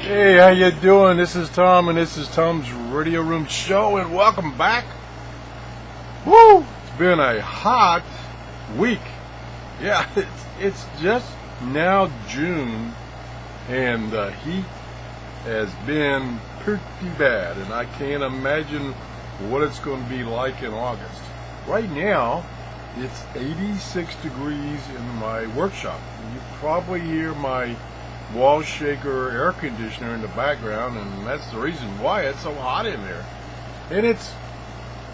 Hey, how you doing? This is Tom, and this is Tom's Radio Room Show, and welcome back. Woo! It's been a hot week. Yeah, it's just now June, and the heat has been pretty bad, and I can't imagine what it's going to be like in August. Right now, it's 86 degrees in my workshop. You probably hear my wall shaker air conditioner in the background, and that's the reason why it's so hot in there. And it's,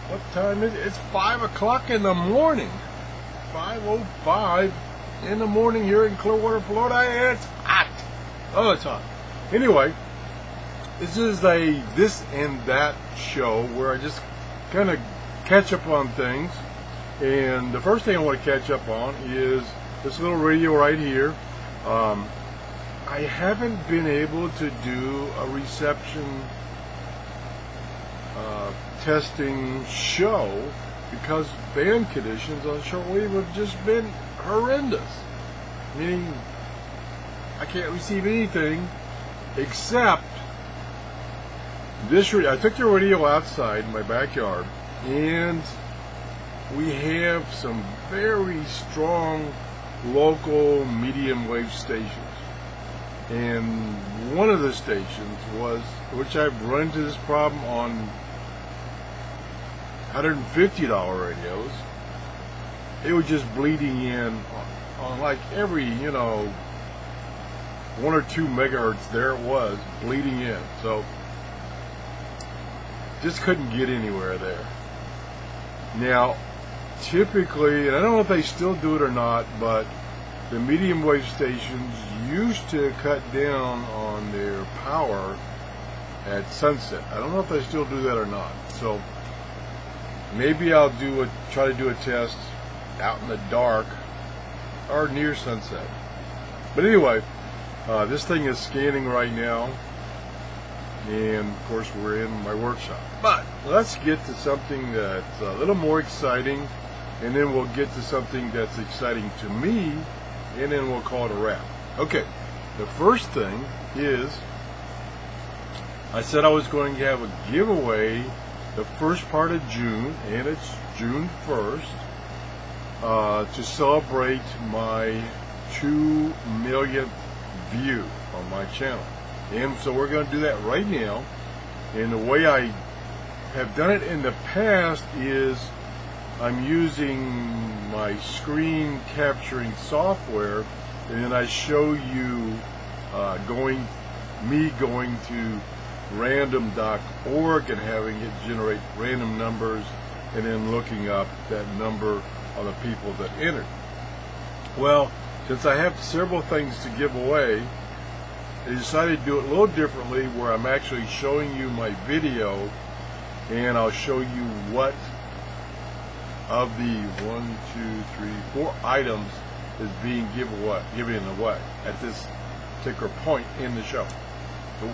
what time is it? It's 5 o'clock in the morning. 5:05 in the morning here in Clearwater, Florida, and it's hot. Oh, it's hot. Anyway, this is a this and that show where I just kind of catch up on things. And the first thing I want to catch up on is this little radio right here. I haven't been able to do a reception testing show because band conditions on shortwave have just been horrendous. Meaning, I can't receive anything except this radio. I took the radio outside in my backyard, and we have some very strong local medium wave stations. And one of the stations was, which I've run into this problem on $150 radios, it was just bleeding in on like every, 1 or 2 megahertz, there it was, bleeding in. So, just couldn't get anywhere there. Now, typically, and I don't know if they still do it or not, but the medium wave stations used to cut down on their power at sunset. I don't know if they still do that or not. So maybe I'll try to do a test out in the dark or near sunset. But anyway, this thing is scanning right now, and of course we're in my workshop. But let's get to something that's a little more exciting, and then we'll get to something that's exciting to me, and then we'll call it a wrap. Okay, the first thing is, I said I was going to have a giveaway the first part of June, and it's June 1st, to celebrate my 2 millionth view on my channel. And so we're going to do that right now. And the way I have done it in the past is I'm using my screen capturing software, and then I show you going to random.org and having it generate random numbers, and then looking up that number of the people that entered. Well, since I have several things to give away, I decided to do it a little differently, where I'm actually showing you my video, and I'll show you what of the 4 items is being given away at this particular point in the show. So,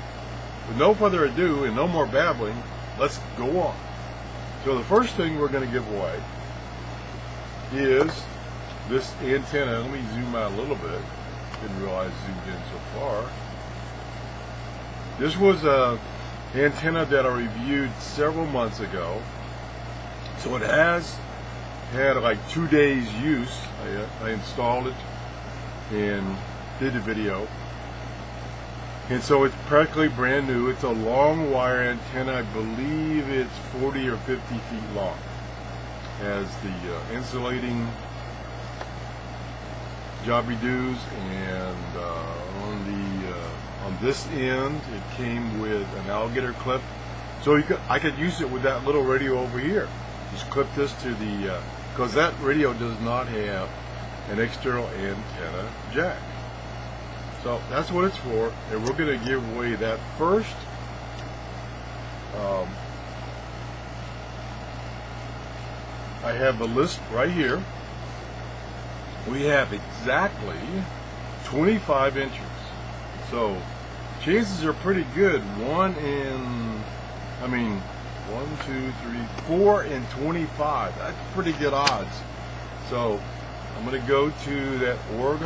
with no further ado and no more babbling, let's go on. So the first thing we're going to give away is this antenna. Let me zoom out a little bit. Didn't realize I zoomed in so far. This was a antenna that I reviewed several months ago. So it has had like 2 days use. I installed it and did the video, and so it's practically brand new. It's a long wire antenna. I believe it's 40 or 50 feet long. Has the insulating jobby doos, and on this end it came with an alligator clip, so I could use it with that little radio over here. Just clip this to the because that radio does not have an external antenna jack. So that's what it's for, and we're going to give away that first. I have the list right here. We have exactly 25 inches. So chances are pretty good. 4 and 25. That's pretty good odds. So I'm going to go to that org,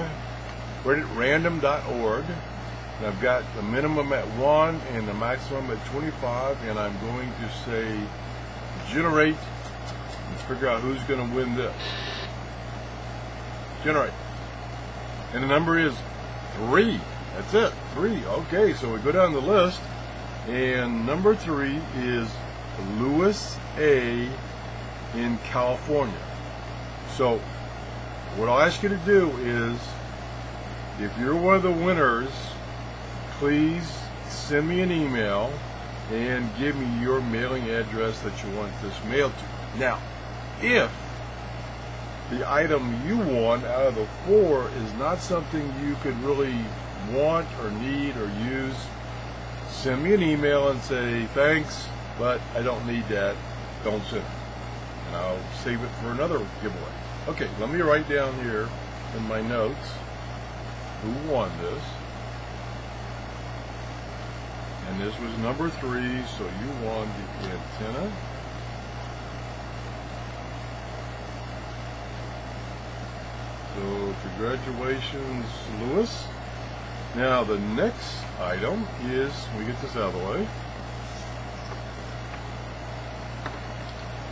random.org, and I've got the minimum at 1 and the maximum at 25, and I'm going to say generate and figure out who's going to win this. Generate. And the number is 3. That's it, 3. Okay, so we go down the list, and number 3 is Louis A. in California. So what I'll ask you to do is, if you're one of the winners, please send me an email and give me your mailing address that you want this mailed to. Now, if the item you won out of the 4 is not something you could really want or need or use, send me an email and say, thanks, but I don't need that. Don't send it. And I'll save it for another giveaway. Okay, let me write down here in my notes who won this. And this was number 3, so you won the antenna. So congratulations, Louis. Now the next item is, we get this out of the way.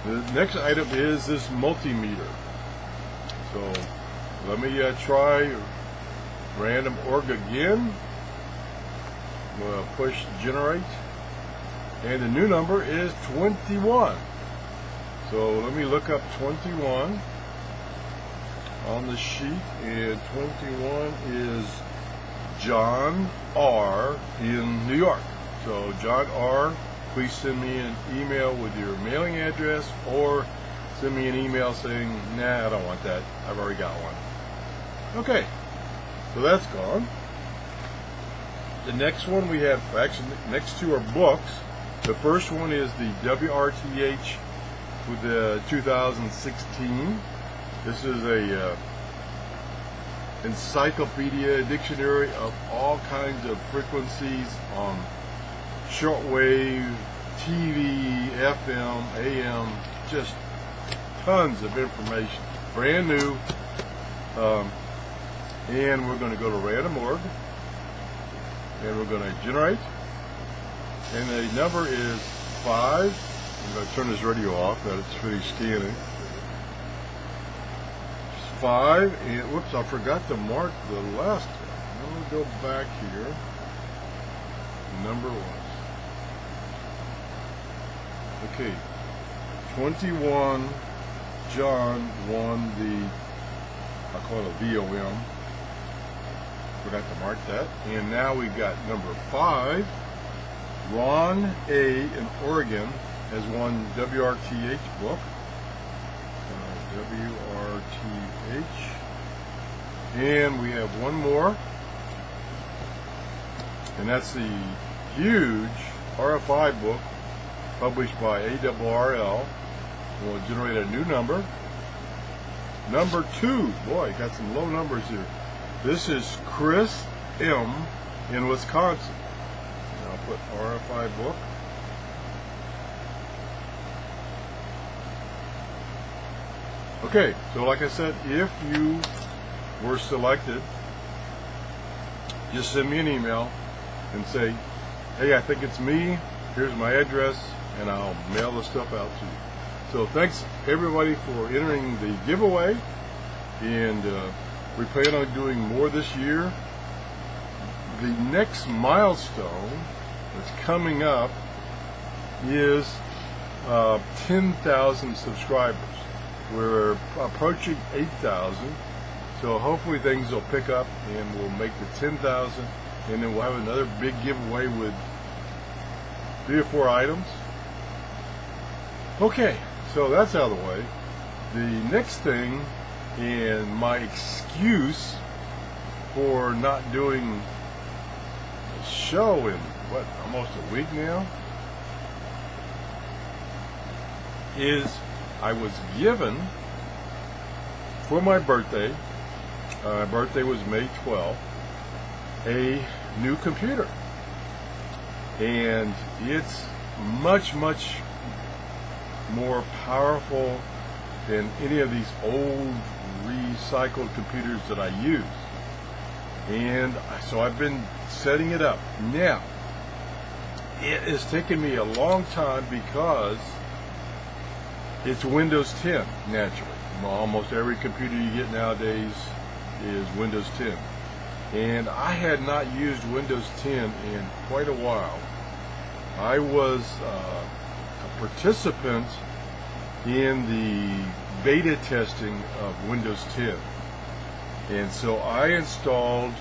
The next item is this multimeter. So let me try random org again. We'll push generate, and the new number is 21. So let me look up 21 on the sheet, and 21 is John R. in New York. So John R., please send me an email with your mailing address, or send me an email saying, nah, I don't want that, I've already got one. Okay, so that's gone. The next one we have, actually, next two are books. The first one is the WRTH with the 2016. This is a encyclopedia, dictionary of all kinds of frequencies on shortwave, TV, FM, AM, just tons of information. Brand new. And we're going to go to random org. And we're going to generate. And the number is 5. I'm going to turn this radio off, that it's finished scanning. 5, and whoops, I forgot to mark the last one. Let me go back here. Number was, okay, 21. John won the, I call it a VOM. Forgot to mark that. And now we've got number 5. Ron A. in Oregon has won WRTH book. WRTH. And we have one more. And that's the huge RFI book published by ARRL. We'll generate a new number. Number 2. Boy, got some low numbers here. This is Chris M. in Wisconsin. And I'll put RFI book. Okay, so like I said, if you were selected, just send me an email and say, hey, I think it's me, here's my address, and I'll mail the stuff out to you. So thanks everybody for entering the giveaway, and we plan on doing more this year. The next milestone that's coming up is 10,000 subscribers. We're approaching 8,000, so hopefully things will pick up and we'll make the 10,000, and then we'll have another big giveaway with 3 or 4 items. Okay, so that's out of the way. The next thing, and my excuse for not doing a show in, what, almost a week now, is I was given, for my birthday, my birthday was May 12th, a new computer. And it's much, much more powerful than any of these old recycled computers that I use. And so I've been setting it up. Now, it has taken me a long time because it's Windows 10, naturally. Almost every computer you get nowadays is Windows 10. And I had not used Windows 10 in quite a while. I was a participant in the beta testing of Windows 10. And so I installed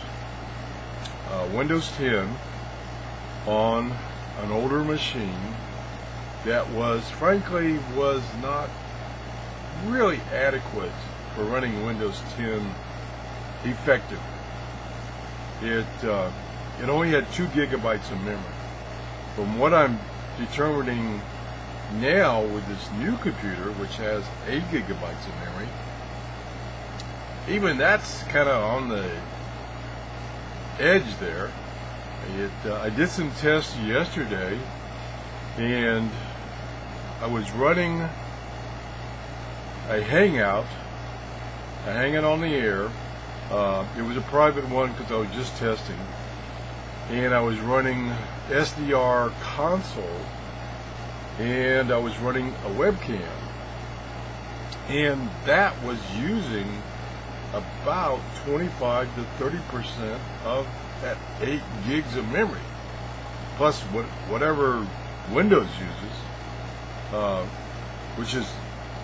Windows 10 on an older machine that frankly was not really adequate for running Windows 10 effectively. It only had 2 gigabytes of memory. From what I'm determining now with this new computer, which has 8 gigabytes of memory, even that's kind of on the edge there. I did some tests yesterday, and I was running a Hangout on the air. It was a private one because I was just testing, and I was running SDR console, and I was running a webcam, and that was using about 25 to 30% of that 8 gigs of memory, plus whatever Windows uses, which is,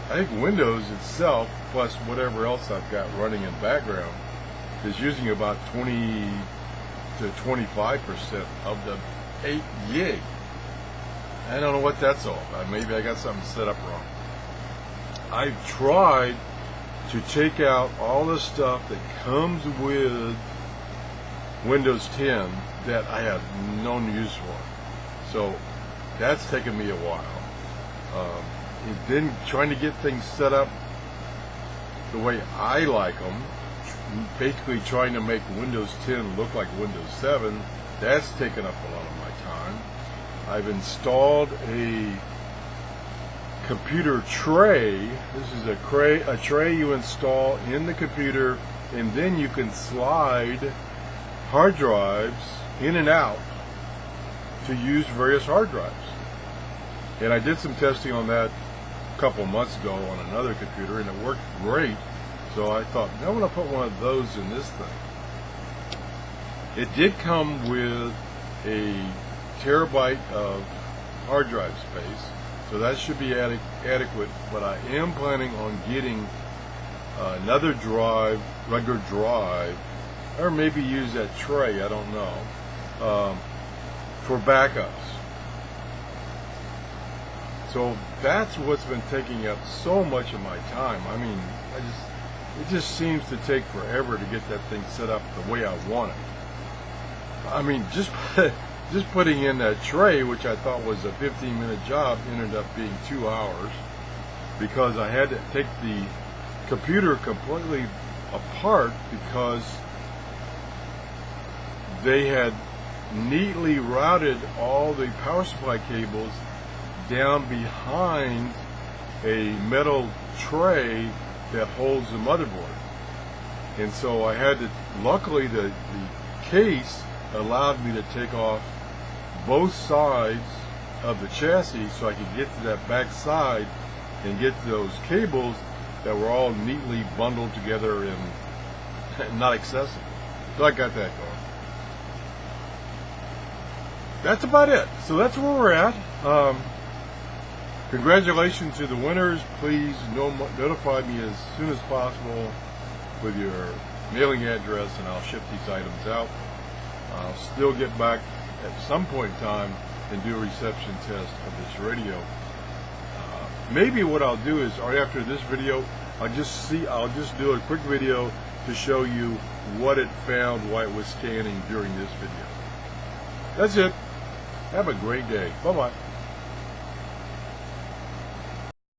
I think Windows itself plus whatever else I've got running in background is using about 20 to 25% of the 8 gig. I don't know what that's all about. Maybe I got something set up wrong. I've tried to take out all the stuff that comes with Windows 10 that I have no use for. So that's taken me a while. Then trying to get things set up the way I like them, basically trying to make Windows 10 look like Windows 7, that's taken up a lot of my time. I've installed a computer tray. This is a tray you install in the computer, and then you can slide hard drives in and out to use various hard drives. And I did some testing on that a couple months ago on another computer, and it worked great. So I thought, I'm going to put one of those in this thing. It did come with a terabyte of hard drive space, so that should be adequate, but I am planning on getting another drive, regular drive, or maybe use that tray, I don't know, for backups. So that's what's been taking up so much of my time. I mean, it just seems to take forever to get that thing set up the way I want it. I mean, just putting in that tray, which I thought was a 15-minute job, ended up being 2 hours because I had to take the computer completely apart because they had neatly routed all the power supply cables down behind a metal tray that holds the motherboard. And so I had to, luckily the case allowed me to take off both sides of the chassis so I could get to that back side and get to those cables that were all neatly bundled together and not accessible. So I got that going. That's about it. So that's where we're at. Congratulations to the winners. Please notify me as soon as possible with your mailing address, and I'll ship these items out. I'll still get back at some point in time and do a reception test of this radio. Maybe what I'll do is, right after this video, I'll just do a quick video to show you what it found while it was scanning during this video. That's it. Have a great day. Bye-bye.